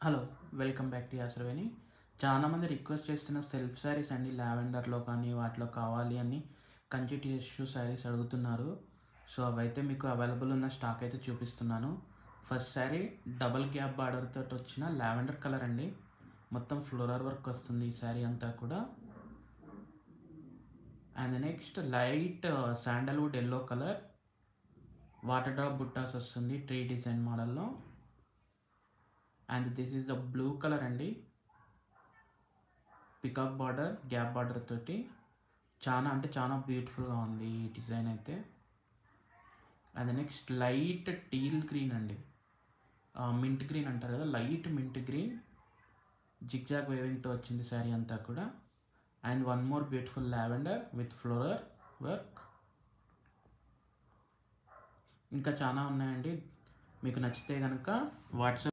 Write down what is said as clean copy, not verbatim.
Hello! Welcome back to Yasaraveni. చాలామంది request చేస్తున్న self saris అండి. లావెండర్‌లో కానీ వాటిలో కావాలి అని కంచి టిష్యూ శారీస్ అడుగుతున్నారు. సో, అవైతే మీకు అవైలబుల్ ఉన్న స్టాక్ అయితే చూపిస్తున్నాను. First sari double gap border తోటొచ్చిన లావెండర్ కలర్ అండి. మొత్తం ఫ్లోరల్ వర్క్ వస్తుంది ఈ శారీ అంతా కూడా. And next light sandalwood yellow colour water drop బుట్టాస్ వస్తుంది ట్రీ డిజైన్ మోడల్‌లో. And this is the blue colour అండి. పికాక్ బార్డర్, గ్యాప్ బార్డర్ తోటి చాలా అంటే చాలా బ్యూటిఫుల్‌గా ఉంది ఈ డిజైన్ అయితే. And next light teal green అండి. మింట్ గ్రీన్ అంటారు కదా! లైట్ మింట్ గ్రీన్ జిగ్‌జాగ్ వేవింగ్‌తో వచ్చింది శారీ అంతా కూడా. And one more beautiful lavender with floral work. ఇంకా చాలా ఉన్నాయండి. మీకు నచ్చితే గనక వాట్సాప్